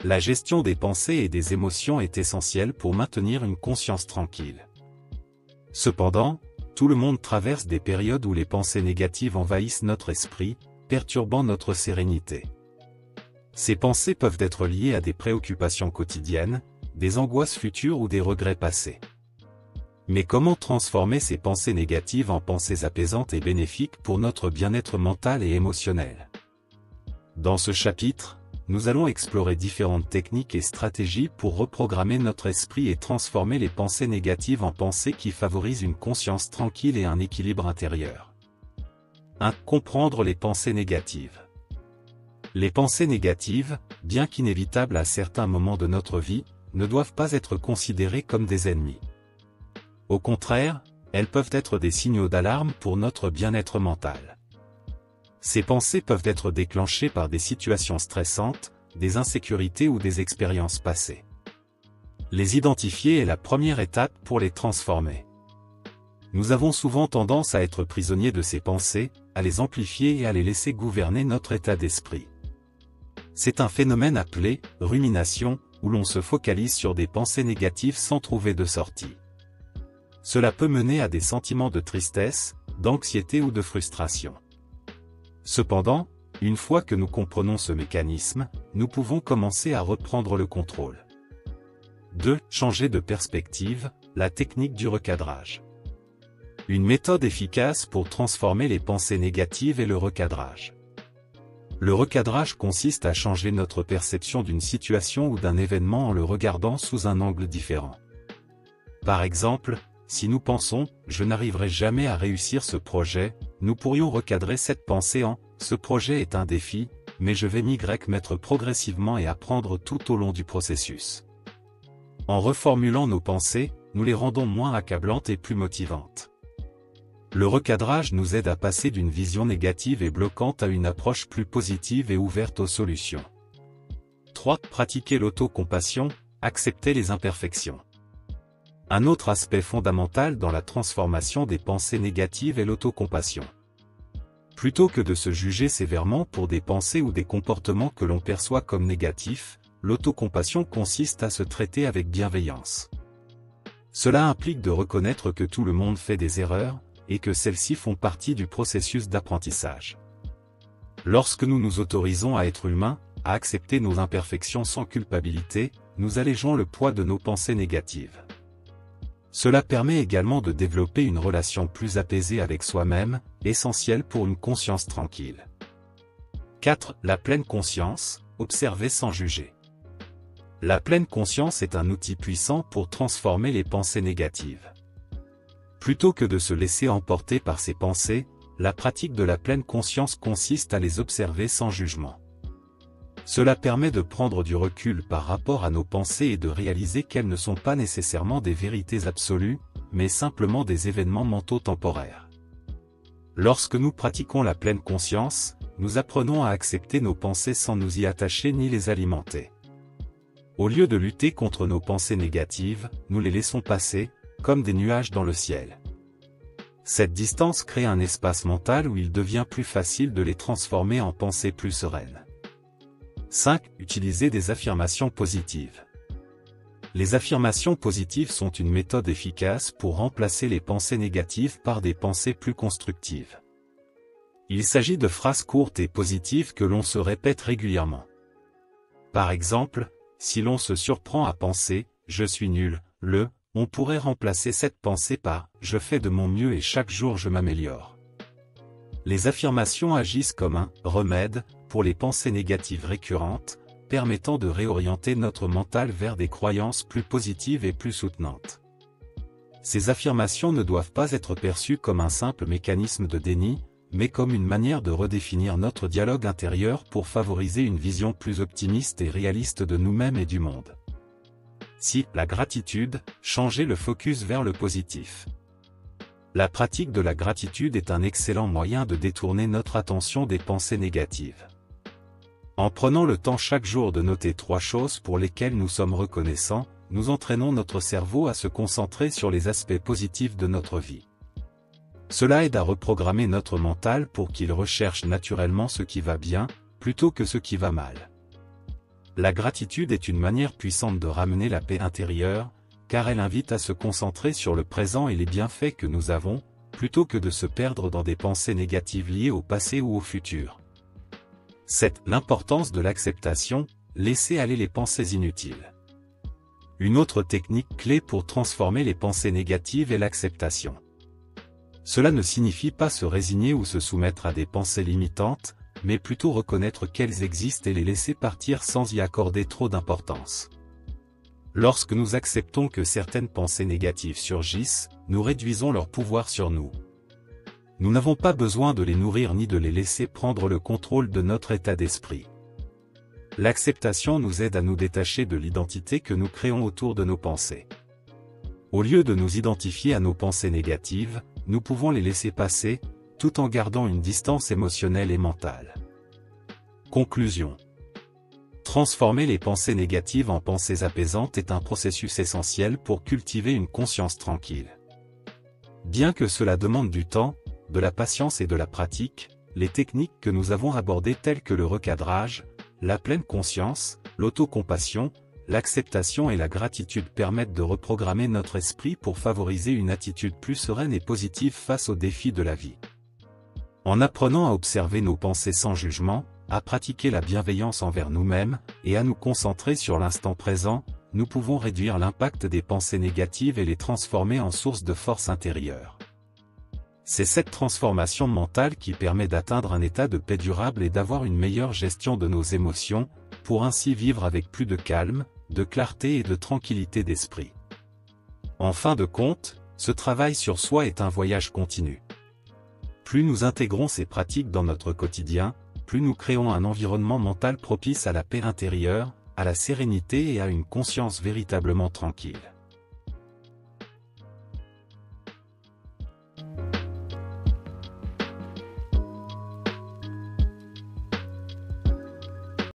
La gestion des pensées et des émotions est essentielle pour maintenir une conscience tranquille. Cependant, tout le monde traverse des périodes où les pensées négatives envahissent notre esprit, perturbant notre sérénité. Ces pensées peuvent être liées à des préoccupations quotidiennes, des angoisses futures ou des regrets passés. Mais comment transformer ces pensées négatives en pensées apaisantes et bénéfiques pour notre bien-être mental et émotionnel? Dans ce chapitre, nous allons explorer différentes techniques et stratégies pour reprogrammer notre esprit et transformer les pensées négatives en pensées qui favorisent une conscience tranquille et un équilibre intérieur. 1. Comprendre les pensées négatives. Les pensées négatives, bien qu'inévitables à certains moments de notre vie, ne doivent pas être considérées comme des ennemis. Au contraire, elles peuvent être des signaux d'alarme pour notre bien-être mental. Ces pensées peuvent être déclenchées par des situations stressantes, des insécurités ou des expériences passées. Les identifier est la première étape pour les transformer. Nous avons souvent tendance à être prisonniers de ces pensées, à les amplifier et à les laisser gouverner notre état d'esprit. C'est un phénomène appelé « rumination » où l'on se focalise sur des pensées négatives sans trouver de sortie. Cela peut mener à des sentiments de tristesse, d'anxiété ou de frustration. Cependant, une fois que nous comprenons ce mécanisme, nous pouvons commencer à reprendre le contrôle. 2. Changer de perspective, la technique du recadrage. Une méthode efficace pour transformer les pensées négatives est le recadrage. Le recadrage consiste à changer notre perception d'une situation ou d'un événement en le regardant sous un angle différent. Par exemple, si nous pensons « je n'arriverai jamais à réussir ce projet », nous pourrions recadrer cette pensée en « ce projet est un défi, mais je vais m'y mettre progressivement et apprendre tout au long du processus ». En reformulant nos pensées, nous les rendons moins accablantes et plus motivantes. Le recadrage nous aide à passer d'une vision négative et bloquante à une approche plus positive et ouverte aux solutions. 3. Pratiquer l'autocompassion, accepter les imperfections. Un autre aspect fondamental dans la transformation des pensées négatives est l'autocompassion. Plutôt que de se juger sévèrement pour des pensées ou des comportements que l'on perçoit comme négatifs, l'autocompassion consiste à se traiter avec bienveillance. Cela implique de reconnaître que tout le monde fait des erreurs, et que celles-ci font partie du processus d'apprentissage. Lorsque nous nous autorisons à être humains, à accepter nos imperfections sans culpabilité, nous allégeons le poids de nos pensées négatives. Cela permet également de développer une relation plus apaisée avec soi-même, essentielle pour une conscience tranquille. 4. La pleine conscience, observer sans juger. La pleine conscience est un outil puissant pour transformer les pensées négatives. Plutôt que de se laisser emporter par ces pensées, la pratique de la pleine conscience consiste à les observer sans jugement. Cela permet de prendre du recul par rapport à nos pensées et de réaliser qu'elles ne sont pas nécessairement des vérités absolues, mais simplement des événements mentaux temporaires. Lorsque nous pratiquons la pleine conscience, nous apprenons à accepter nos pensées sans nous y attacher ni les alimenter. Au lieu de lutter contre nos pensées négatives, nous les laissons passer, comme des nuages dans le ciel. Cette distance crée un espace mental où il devient plus facile de les transformer en pensées plus sereines. 5. Utiliser des affirmations positives. Les affirmations positives sont une méthode efficace pour remplacer les pensées négatives par des pensées plus constructives. Il s'agit de phrases courtes et positives que l'on se répète régulièrement. Par exemple, si l'on se surprend à penser « je suis nul », on pourrait remplacer cette pensée par « je fais de mon mieux et chaque jour je m'améliore ». Les affirmations agissent comme un « remède » pour les pensées négatives récurrentes, permettant de réorienter notre mental vers des croyances plus positives et plus soutenantes. Ces affirmations ne doivent pas être perçues comme un simple mécanisme de déni, mais comme une manière de redéfinir notre dialogue intérieur pour favoriser une vision plus optimiste et réaliste de nous-mêmes et du monde. 6. La gratitude, changer le focus vers le positif. La pratique de la gratitude est un excellent moyen de détourner notre attention des pensées négatives. En prenant le temps chaque jour de noter 3 choses pour lesquelles nous sommes reconnaissants, nous entraînons notre cerveau à se concentrer sur les aspects positifs de notre vie. Cela aide à reprogrammer notre mental pour qu'il recherche naturellement ce qui va bien, plutôt que ce qui va mal. La gratitude est une manière puissante de ramener la paix intérieure, car elle invite à se concentrer sur le présent et les bienfaits que nous avons, plutôt que de se perdre dans des pensées négatives liées au passé ou au futur. C'est l'importance de l'acceptation, laisser aller les pensées inutiles. Une autre technique clé pour transformer les pensées négatives est l'acceptation. Cela ne signifie pas se résigner ou se soumettre à des pensées limitantes, mais plutôt reconnaître qu'elles existent et les laisser partir sans y accorder trop d'importance. Lorsque nous acceptons que certaines pensées négatives surgissent, nous réduisons leur pouvoir sur nous. Nous n'avons pas besoin de les nourrir ni de les laisser prendre le contrôle de notre état d'esprit. L'acceptation nous aide à nous détacher de l'identité que nous créons autour de nos pensées. Au lieu de nous identifier à nos pensées négatives, nous pouvons les laisser passer, tout en gardant une distance émotionnelle et mentale. Conclusion. Transformer les pensées négatives en pensées apaisantes est un processus essentiel pour cultiver une conscience tranquille. Bien que cela demande du temps, de la patience et de la pratique, les techniques que nous avons abordées telles que le recadrage, la pleine conscience, l'autocompassion, l'acceptation et la gratitude permettent de reprogrammer notre esprit pour favoriser une attitude plus sereine et positive face aux défis de la vie. En apprenant à observer nos pensées sans jugement, à pratiquer la bienveillance envers nous-mêmes, et à nous concentrer sur l'instant présent, nous pouvons réduire l'impact des pensées négatives et les transformer en source de force intérieure. C'est cette transformation mentale qui permet d'atteindre un état de paix durable et d'avoir une meilleure gestion de nos émotions, pour ainsi vivre avec plus de calme, de clarté et de tranquillité d'esprit. En fin de compte, ce travail sur soi est un voyage continu. Plus nous intégrons ces pratiques dans notre quotidien, plus nous créons un environnement mental propice à la paix intérieure, à la sérénité et à une conscience véritablement tranquille.